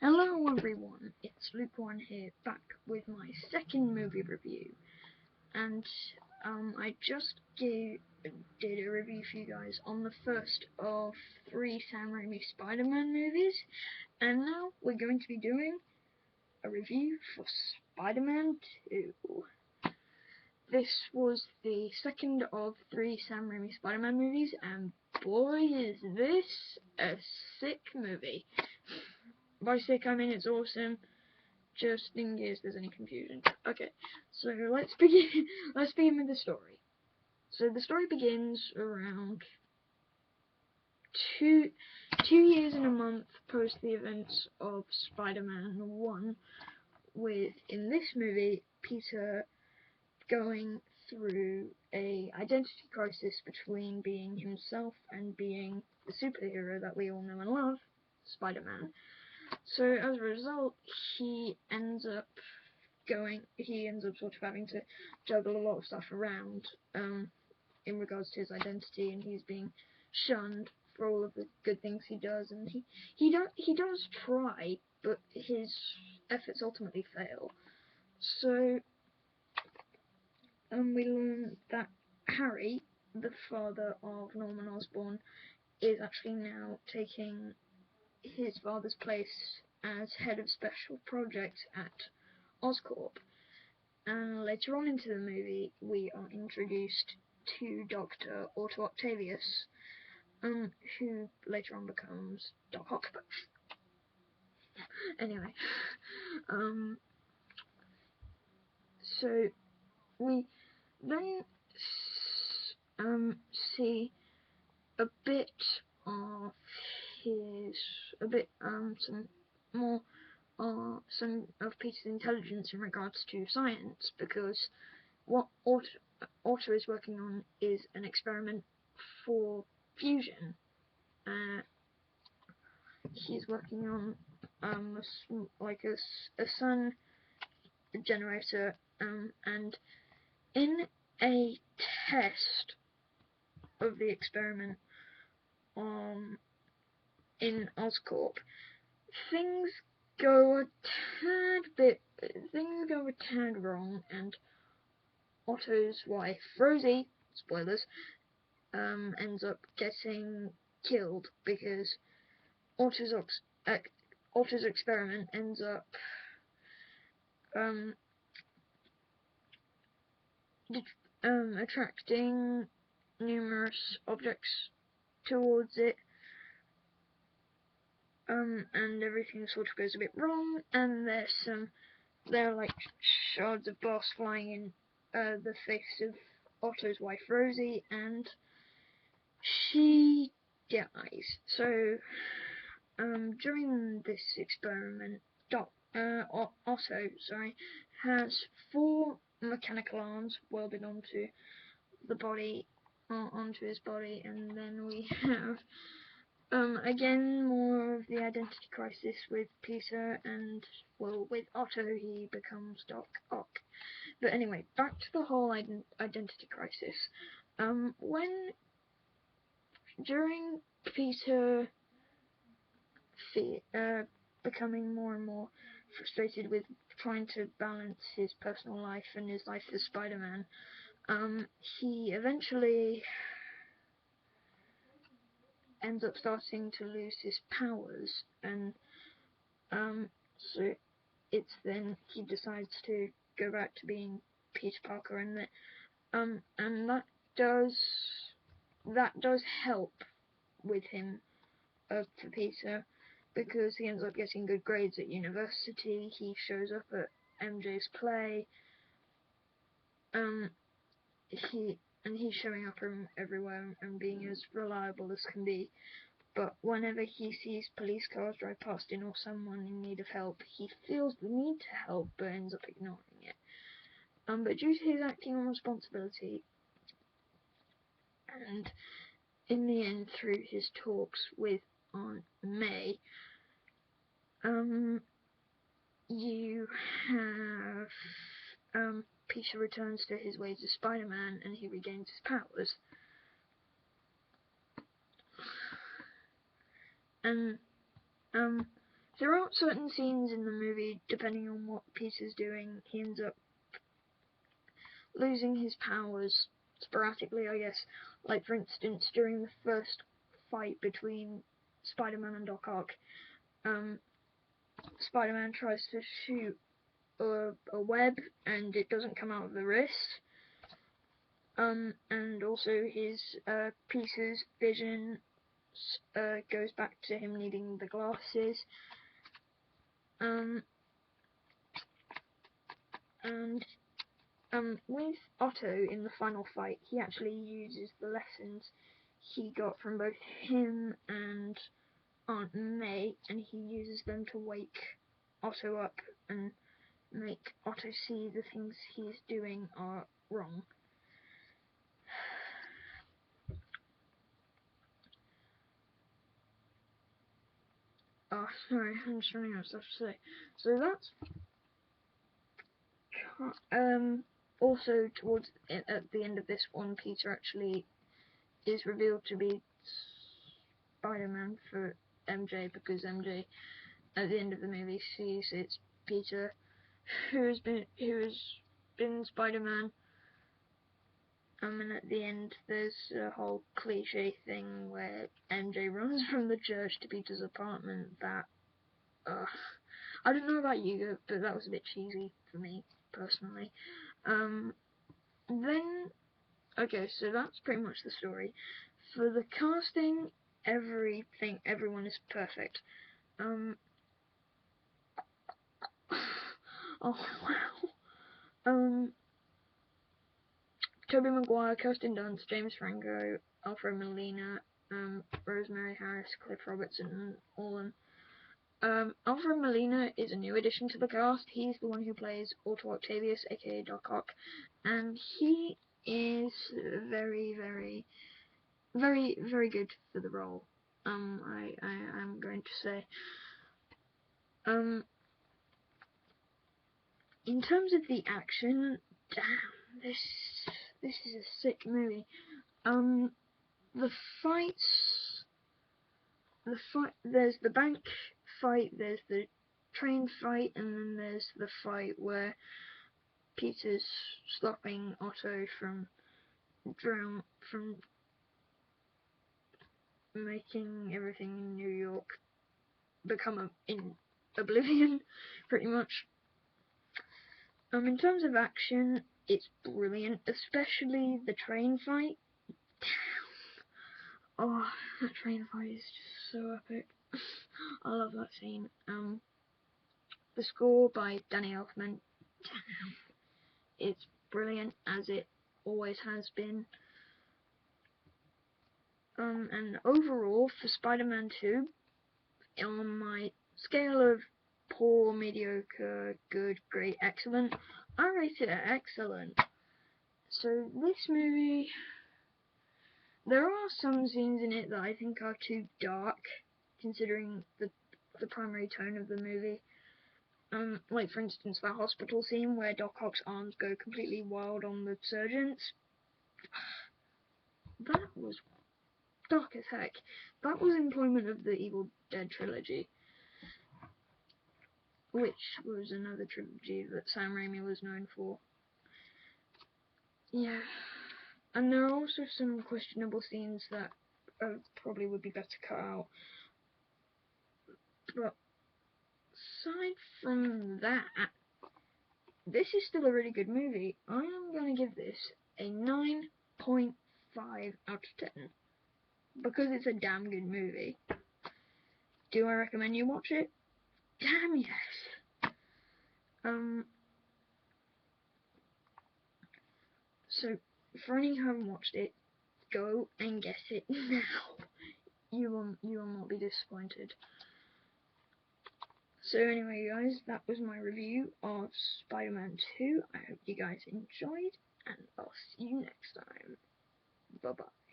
Hello everyone, it's Luke1 here, back with my second movie review, and I just did a review for you guys on the first of 3 Sam Raimi Spider-Man movies, and now we're going to be doing a review for Spider-Man 2. This was the second of 3 Sam Raimi Spider-Man movies, and boy is this a sick movie. By sick I mean it's awesome, just in case there's any confusion. Okay, so let's begin with the story. So the story begins around two years and a month post the events of Spider-Man 1, with, in this movie, Peter going through a identity crisis between being himself and being the superhero that we all know and love, Spider-Man. So as a result, he ends up sort of having to juggle a lot of stuff around in regards to his identity, and he's being shunned for all of the good things he does, and he does try, but his efforts ultimately fail. So we learn that Harry, the father of Norman Osborn, is actually now taking his father's place as head of special projects at Oscorp. And later on into the movie, we are introduced to Dr. Otto Octavius, who later on becomes Doc Octopus. Anyway, so we then see a bit of some of Peter's intelligence in regards to science, because what Otto is working on is an experiment for fusion. He's working on a sun generator, and in a test of the experiment in Oscorp, things go a tad wrong, and Otto's wife, Rosie, spoilers, ends up getting killed because Otto's experiment ends up attracting numerous objects towards it, and everything sort of goes a bit wrong, and there are like shards of glass flying in the face of Otto's wife Rosie, and she dies. So during this experiment, Otto has 4 mechanical arms welded onto his body, and then we have again more of the identity crisis with Peter, and well, with Otto he becomes Doc Ock. But anyway, back to the whole identity crisis. When during Peter becoming more and more frustrated with trying to balance his personal life and his life as Spider-Man, he eventually ends up starting to lose his powers, and so it's then he decides to go back to being Peter Parker, and that does help with him for Peter, because he ends up getting good grades at university. He shows up at MJ's play. He's showing up everywhere and being as reliable as can be. But whenever he sees police cars drive past him or someone in need of help, he feels the need to help but ends up ignoring it. But due to his acting on responsibility, and in the end through his talks with Aunt May, you have Peter returns to his ways as Spider-Man, and he regains his powers. And throughout certain scenes in the movie, depending on what Peter's doing, he ends up losing his powers sporadically, I guess. Like, for instance, during the first fight between Spider-Man and Doc Ock, Spider-Man tries to shoot a web and it doesn't come out of the wrist. And also his Peter's vision goes back to him needing the glasses. And with Otto in the final fight, he actually uses the lessons he got from both him and Aunt May, and he uses them to wake Otto up and make Otto see the things he's doing are wrong. Oh, sorry, I'm just running out of stuff to say. So that's also towards at the end of this one, Peter actually is revealed to be Spider-Man for MJ, because MJ at the end of the movie sees it's Peter who has been Spider-Man. And at the end there's a whole cliche thing where MJ runs from the church to Peter's apartment that I don't know about you, but that was a bit cheesy for me personally. Then okay, so that's pretty much the story. For the casting, everyone is perfect. Oh wow. Tobey Maguire, Kirsten Dunst, James Franco, Alfred Molina, Rosemary Harris, Cliff Robertson, and Orlan. Alfred Molina is a new addition to the cast. He's the one who plays Otto Octavius, aka Doc Ock, and he is very, very, very, very good for the role. I'm going to say. In terms of the action, damn, this is a sick movie. The fights, there's the bank fight, there's the train fight, and then there's the fight where Peter's stopping Otto from making everything in New York become in oblivion, pretty much. In terms of action, it's brilliant, especially the train fight. Oh, that train fight is just so epic. I love that scene. The score by Danny Elfman. It's brilliant, as it always has been. And overall, for Spider-Man 2, on my scale of poor, mediocre, good, great, excellent, I rate it at excellent. So this movie, there are some scenes in it that I think are too dark, considering the primary tone of the movie. Like for instance that hospital scene where Doc Ock's arms go completely wild on the surgeons. That was dark as heck. That was employment of the Evil Dead trilogy, which was another trilogy that Sam Raimi was known for. Yeah. And there are also some questionable scenes that probably would be better cut out. But aside from that, this is still a really good movie. I am going to give this a 9.5 out of 10. Because it's a damn good movie. Do I recommend you watch it? Damn yes. So for any who haven't watched it, go and get it now. You will not be disappointed. So anyway guys, that was my review of Spider-Man 2. I hope you guys enjoyed, and I'll see you next time. Bye bye.